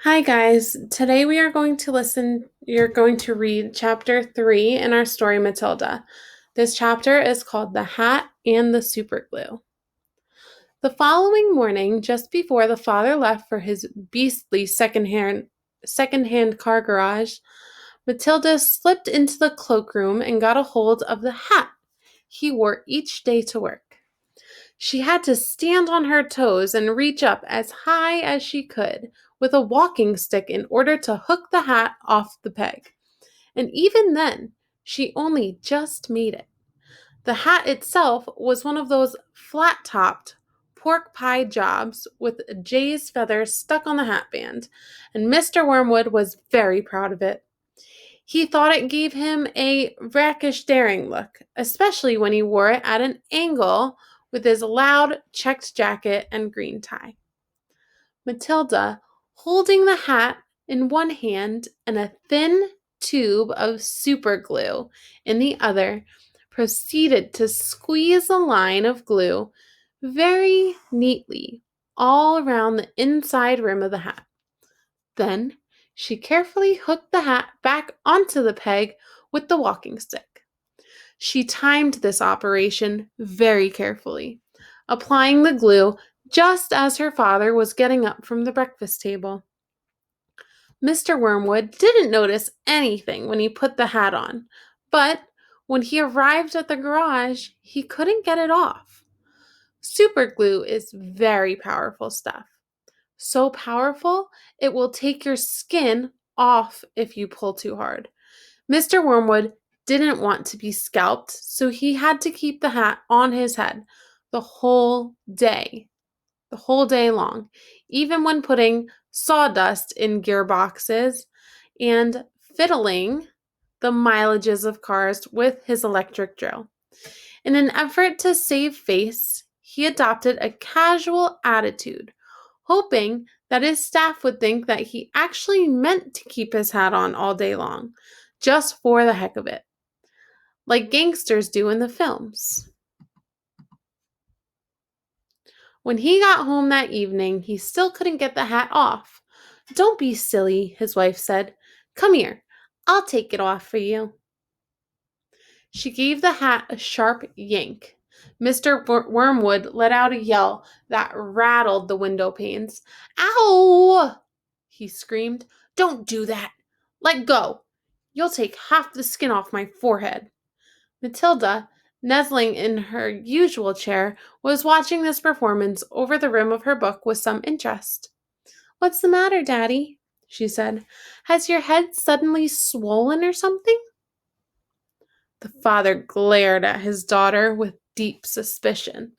Hi guys. Today you're going to read chapter 3 in our story Matilda. This chapter is called The Hat and the Superglue. The following morning, just before the father left for his beastly second-hand car garage, Matilda slipped into the cloakroom and got a hold of the hat he wore each day to work. She had to stand on her toes and reach up as high as she could with a walking stick in order to hook the hat off the peg. And even then, she only just made it. The hat itself was one of those flat topped pork pie jobs with a jay's feather stuck on the hat band, and Mr. Wormwood was very proud of it. He thought it gave him a rakish daring look, especially when he wore it at an angle with his loud checked jacket and green tie. Matilda, holding the hat in one hand and a thin tube of superglue in the other, proceeded to squeeze a line of glue very neatly all around the inside rim of the hat. Then she carefully hooked the hat back onto the peg with the walking stick. She timed this operation very carefully, applying the glue just as her father was getting up from the breakfast table. Mr. Wormwood didn't notice anything when he put the hat on, but when he arrived at the garage, he couldn't get it off. Superglue is very powerful stuff. So powerful, it will take your skin off if you pull too hard. Mr. Wormwood didn't want to be scalped, so he had to keep the hat on his head the whole day, the whole day long, even when putting sawdust in gearboxes and fiddling the mileages of cars with his electric drill. In an effort to save face, he adopted a casual attitude, hoping that his staff would think that he actually meant to keep his hat on all day long, just for the heck of it, like gangsters do in the films. When he got home that evening, he still couldn't get the hat off. "Don't be silly," his wife said. "Come here. I'll take it off for you." She gave the hat a sharp yank. Mr. Wormwood let out a yell that rattled the window panes. "Ow!" he screamed. "Don't do that. Let go. You'll take half the skin off my forehead." Matilda, nestling in her usual chair, was watching this performance over the rim of her book with some interest. "What's the matter, Daddy?" she said. "Has your head suddenly swollen or something?" The father glared at his daughter with deep suspicion,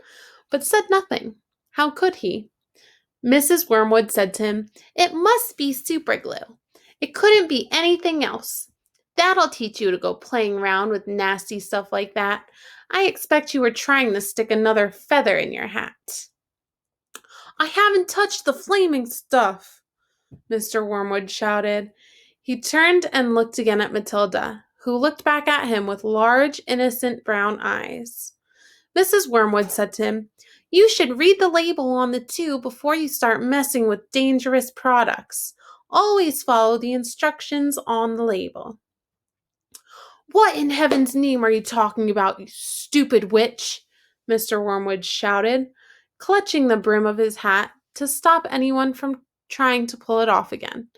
but said nothing. How could he? Mrs. Wormwood said to him, "It must be superglue. It couldn't be anything else. That'll teach you to go playing around with nasty stuff like that. I expect you were trying to stick another feather in your hat." "I haven't touched the flaming stuff," Mr. Wormwood shouted. He turned and looked again at Matilda, who looked back at him with large, innocent brown eyes. Mrs. Wormwood said to him, "You should read the label on the tube before you start messing with dangerous products. Always follow the instructions on the label." "What in heaven's name are you talking about, you stupid witch?" Mr. Wormwood shouted, clutching the brim of his hat to stop anyone from trying to pull it off again.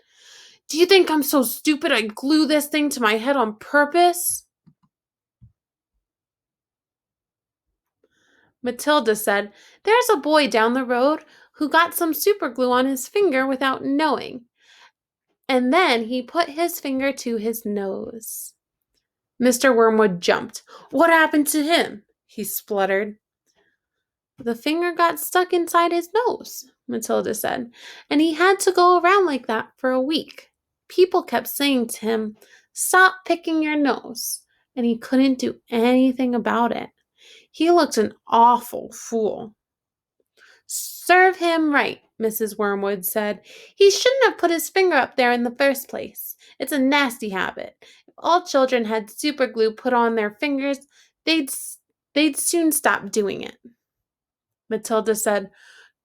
"Do you think I'm so stupid I'd glue this thing to my head on purpose?" Matilda said, "There's a boy down the road who got some superglue on his finger without knowing, and then he put his finger to his nose." Mr. Wormwood jumped. "What happened to him?" he spluttered. "The finger got stuck inside his nose," Matilda said, "and he had to go around like that for a week. People kept saying to him, 'Stop picking your nose,' and he couldn't do anything about it. He looked an awful fool." "Serve him right," Mrs. Wormwood said. "He shouldn't have put his finger up there in the first place. It's a nasty habit. If all children had superglue put on their fingers, they'd soon stop doing it." Matilda said,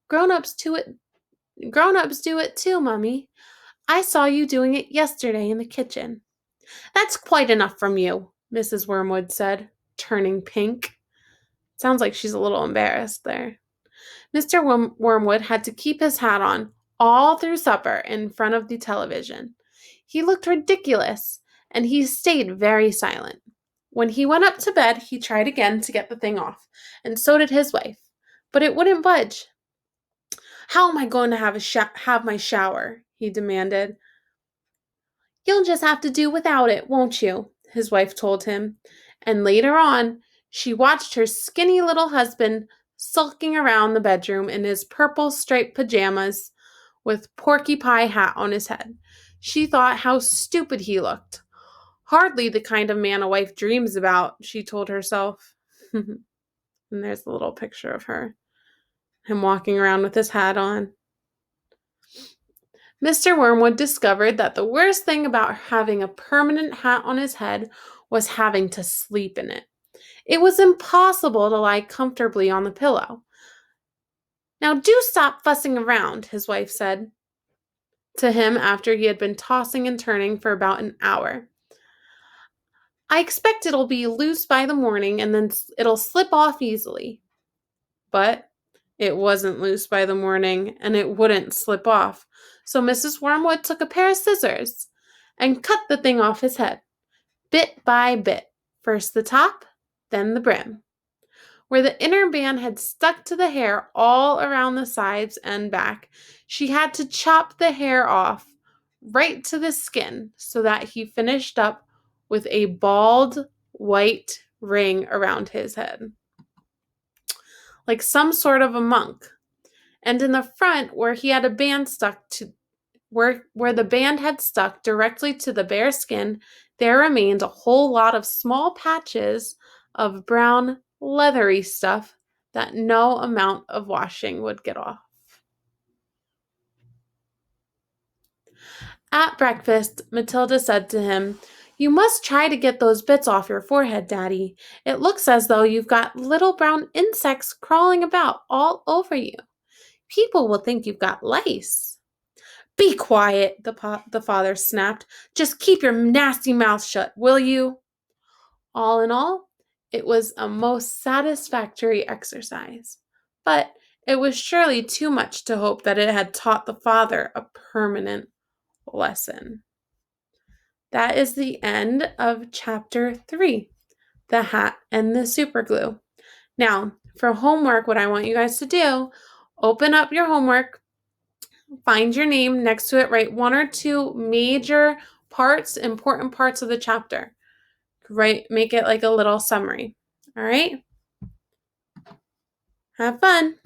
"Grown-ups do it too, Mummy. I saw you doing it yesterday in the kitchen." "That's quite enough from you," Mrs. Wormwood said, turning pink. Sounds like she's a little embarrassed there. Mr. Wormwood had to keep his hat on all through supper in front of the television. He looked ridiculous, and he stayed very silent. When he went up to bed, he tried again to get the thing off, and so did his wife, but it wouldn't budge. "How am I going to have my shower?" he demanded. "You'll just have to do without it, won't you?" his wife told him. And later on, she watched her skinny little husband sulking around the bedroom in his purple striped pajamas with porky pie hat on his head. She thought how stupid he looked. Hardly the kind of man a wife dreams about, she told herself. And there's a little picture of him walking around with his hat on. Mr. Wormwood discovered that the worst thing about having a permanent hat on his head was having to sleep in it. It was impossible to lie comfortably on the pillow. "Now do stop fussing around," his wife said to him after he had been tossing and turning for about an hour. "I expect it'll be loose by the morning and then it'll slip off easily." But it wasn't loose by the morning and it wouldn't slip off. So Mrs. Wormwood took a pair of scissors and cut the thing off his head, bit by bit, first the top, then the brim. Where the inner band had stuck to the hair all around the sides and back, she had to chop the hair off right to the skin so that he finished up with a bald white ring around his head, like some sort of a monk. And in the front, where he had a band stuck to where the band had stuck directly to the bare skin, there remained a whole lot of small patches of brown, leathery stuff that no amount of washing would get off. At breakfast, Matilda said to him, "You must try to get those bits off your forehead, Daddy. It looks as though you've got little brown insects crawling about all over you. People will think you've got lice." "Be quiet," the father snapped. "Just keep your nasty mouth shut, will you?" All in all, it was a most satisfactory exercise, but it was surely too much to hope that it had taught the father a permanent lesson. That is the end of chapter 3, The Hat and the Superglue. Now, for homework, what I want you guys to do, open up your homework, find your name next to it, write 1 or 2 major parts, important parts of the chapter. Make it like a little summary. All right? Have fun.